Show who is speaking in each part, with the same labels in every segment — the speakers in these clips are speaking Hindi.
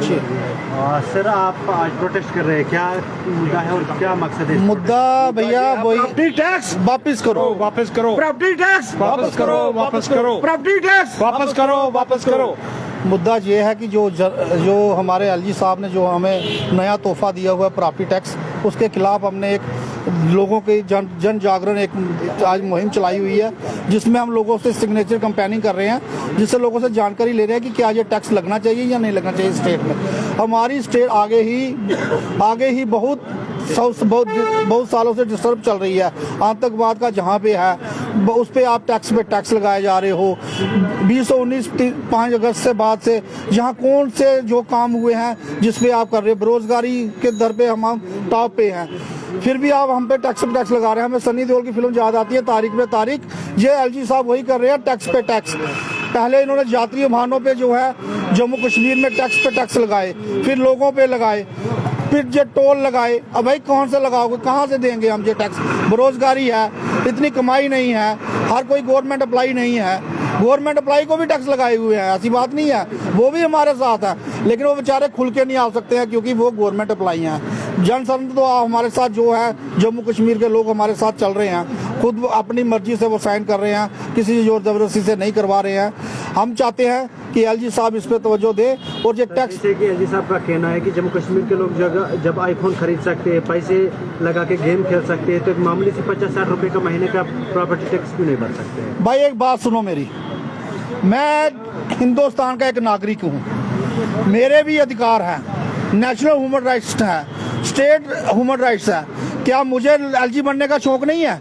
Speaker 1: पूछिए।
Speaker 2: सर आप आज प्रोटेस्ट कर रहे हैं, क्या मुद्दा है और क्या मकसद है?
Speaker 1: मुद्दा भैया वही,
Speaker 3: प्रॉपर्टी टैक्स
Speaker 1: वापिस करो,
Speaker 3: वापस करो, प्रॉपर्टी टैक्स वापस करो, वापस करो, प्रॉपर्टी टैक्स वापस करो, वापस करो।
Speaker 1: मुद्दा ये है कि जो हमारे एलजी साहब ने जो हमें नया तोहफा दिया हुआ है प्रॉपर्टी टैक्स, उसके खिलाफ हमने एक लोगों की जन जागरण एक आज मुहिम चलाई हुई है, जिसमें हम लोगों से सिग्नेचर कंपेनिंग कर रहे हैं, जिससे लोगों से जानकारी ले रहे हैं कि क्या ये टैक्स लगना चाहिए या नहीं लगना चाहिए स्टेट में। हमारी स्टेट आगे ही बहुत सालों से डिस्टर्ब चल रही है। आतंकवाद का जहाँ पे है उस पे आप टैक्स पे टैक्स लगाए जा रहे हो। 2019 5 अगस्त से बाद से यहाँ कौन से जो काम हुए हैं जिस पे आप कर रहे हो, बेरोजगारी के दर पे हम टॉप पे हैं, फिर भी आप हम पे टैक्स लगा रहे हैं। हमें सनी देओल की फिल्म याद आती है तारीख पे तारीख। ये एलजी साहब वही कर रहे हैं, टैक्स पे टैक्स। पहले इन्होंने यात्री वाहनों पे जो है जम्मू कश्मीर में टैक्स पे टैक्स लगाए, फिर लोगों पे लगाए, फिर जो टोल लगाए। अब भाई कौन से लगाओगे, कहाँ से देंगे हम ये टैक्स? बेरोजगारी है, इतनी कमाई नहीं है, हर कोई गवर्नमेंट अप्लाई नहीं है। गवर्नमेंट अप्लाई को भी टैक्स लगाए हुए हैं, ऐसी बात नहीं है, वो भी हमारे साथ है, लेकिन वो बेचारे खुल के नहीं आ सकते हैं क्योंकि वो गवर्नमेंट अप्लाई हैं। जनसंघ तो हमारे साथ जो है जम्मू कश्मीर के लोग हमारे साथ चल रहे हैं, खुद अपनी मर्जी से वो साइन कर रहे हैं, किसी से जोर जबरदस्ती से नहीं करवा रहे हैं। हम चाहते हैं कि एलजी साहब इस पे तवज्जो दे। और ये टैक्स
Speaker 2: जैसे कि एलजी साहब का कहना है कि जम्मू कश्मीर के लोग जब आईफोन खरीद सकते हैं, पैसे लगा के गेम खेल सकते हैं, तो एक मामूली से 50-60 रुपए का महीने का प्रॉपर्टी टैक्स क्यों नहीं भर सकते हैं?
Speaker 1: भाई एक बात सुनो मेरी, मैं हिंदुस्तान का एक नागरिक हूँ, मेरे भी अधिकार हैं, नेशनल ह्यूमन राइट्स है, स्टेट ह्यूमन राइट्स है। क्या मुझे एलजी बनने का शौक नहीं है?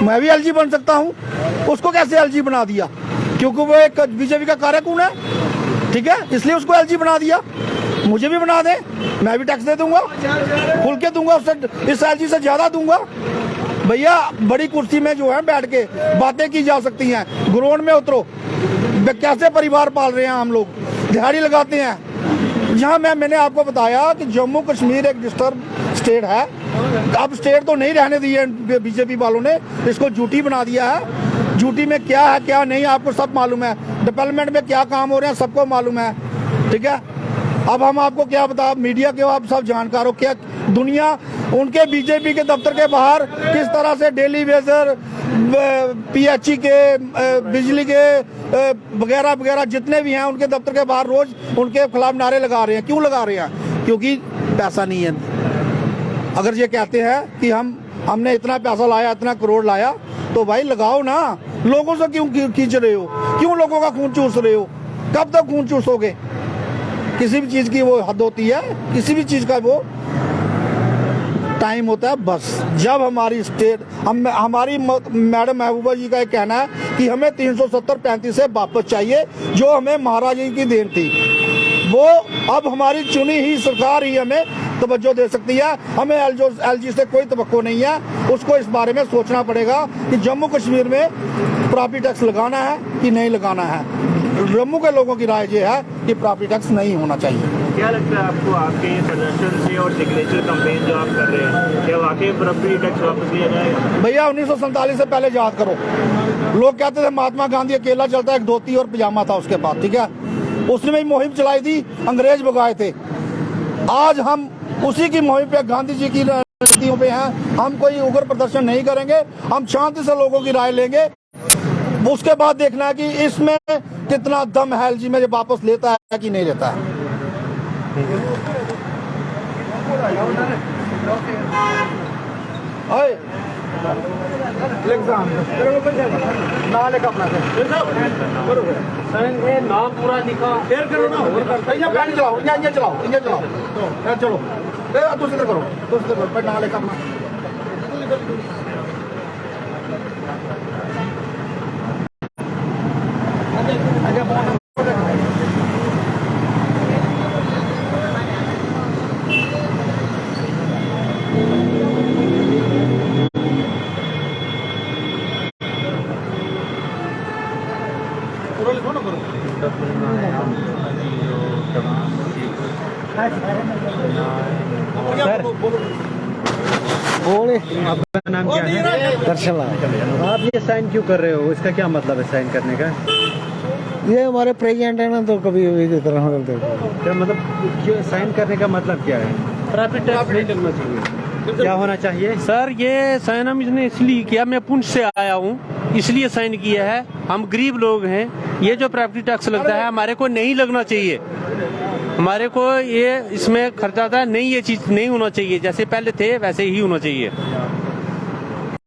Speaker 1: मैं भी एलजी बन सकता हूँ। उसको कैसे एलजी बना दिया? क्योंकि वो एक बीजेपी का कार्यकुन है, ठीक है, इसलिए उसको एलजी बना दिया। मुझे भी बना दे, मैं भी टैक्स दे दूंगा, खुल के दूंगा, उससे इस एलजी से ज्यादा दूंगा। भैया बड़ी कुर्सी में जो है बैठ के बातें की जा सकती हैं, ग्राउंड में उतरो। कैसे परिवार पाल रहे हैं हम लोग, दिहाड़ी लगाते हैं। जहाँ मैंने आपको बताया कि जम्मू कश्मीर एक डिस्टर्ब स्टेट है। अब स्टेट तो नहीं रहने दी है बीजेपी वालों ने, इसको झूठी बना दिया है। झूठी में क्या है क्या नहीं आपको सब मालूम है, डेवलपमेंट में क्या काम हो रहे हैं सबको मालूम है, ठीक है। अब हम आपको क्या बता, मीडिया के आप सब जानकार हो, क्या दुनिया उनके बीजेपी के दफ्तर के बाहर किस तरह से डेली वेजर, पीएचई के, बिजली के वगैरह वगैरह जितने भी हैं उनके दफ्तर के बाहर रोज उनके खिलाफ नारे लगा रहे हैं। क्यों लगा रहे हैं? क्योंकि पैसा नहीं है। अगर ये कहते हैं कि हमने इतना पैसा लाया, इतना करोड़ लाया, तो भाई लगाओ ना। लोगों से क्यों खींच रहे हो? क्यों लोगों का खून चूस रहे हो? कब तक खून चूसोगे? किसी भी चीज की वो हद होती है, किसी भी चीज का वो टाइम होता है। बस जब हमारी स्टेट हमारी मैडम महबूबा जी का एक कहना है कि हमें 370-35 से वापस चाहिए, जो हमें महाराज जी की देन थी। वो अब हमारी चुनी ही सरकार ही हमें तवज्जो दे सकती है। हमें एलजी से कोई तवक्को नहीं है। उसको इस बारे में सोचना पड़ेगा कि जम्मू कश्मीर में प्रॉपर्टी टैक्स लगाना है कि नहीं लगाना है। जम्मू के लोगों की राय ये है कि प्रॉपर्टी टैक्स नहीं होना चाहिए।
Speaker 2: क्या लगता है आपको, आपके प्रदर्शन से और सिग्नेचर कैंपेन जो आप कर रहे हैं, क्या वाकई प्रॉपर्टी टैक्स वापस लिया जाएगा?
Speaker 1: भैया 1947 से पहले याद करो, लोग कहते थे महात्मा गांधी अकेला चलता, एक धोती और पजामा था उसके पास, ठीक है। उसने भी मुहिम चलाई थी, अंग्रेज भगाए थे। आज हम उसी की मुहिम पे, गांधी जी की नीतियों पे हैं। हम कोई उग्र प्रदर्शन नहीं करेंगे, हम शांति से लोगों की राय लेंगे। उसके बाद देखना है कि इसमें कितना दम है एलजी में, जो वापस लेता है कि नहीं लेता है।
Speaker 2: नाम पूरा लिखा शेयर करो ना,
Speaker 1: चलो दूसरे करो, ना लेकर अपना।
Speaker 2: आपका नाम क्या है?
Speaker 1: दर्शन।
Speaker 2: आप ये साइन क्यों कर रहे हो? इसका क्या मतलब है साइन करने का?
Speaker 4: ये हमारे प्रेसिडेंट है ना, तो कभी इसी तरह बोलते हैं।
Speaker 2: क्या मतलब साइन करने का मतलब क्या है?
Speaker 5: प्रॉपर्टी टैक्स नहीं लगना चाहिए
Speaker 2: क्या होना चाहिए?
Speaker 5: सर। ये साइन हम इसने इसलिए किया, मैं पुंछ से आया हूँ इसलिए साइन किया है। हम गरीब लोग हैं, ये जो प्रॉपर्टी टैक्स लगता है हमारे को नहीं लगना चाहिए। हमारे को ये इसमें खर्चा था नहीं, ये चीज नहीं होना चाहिए। जैसे पहले थे वैसे ही होना चाहिए।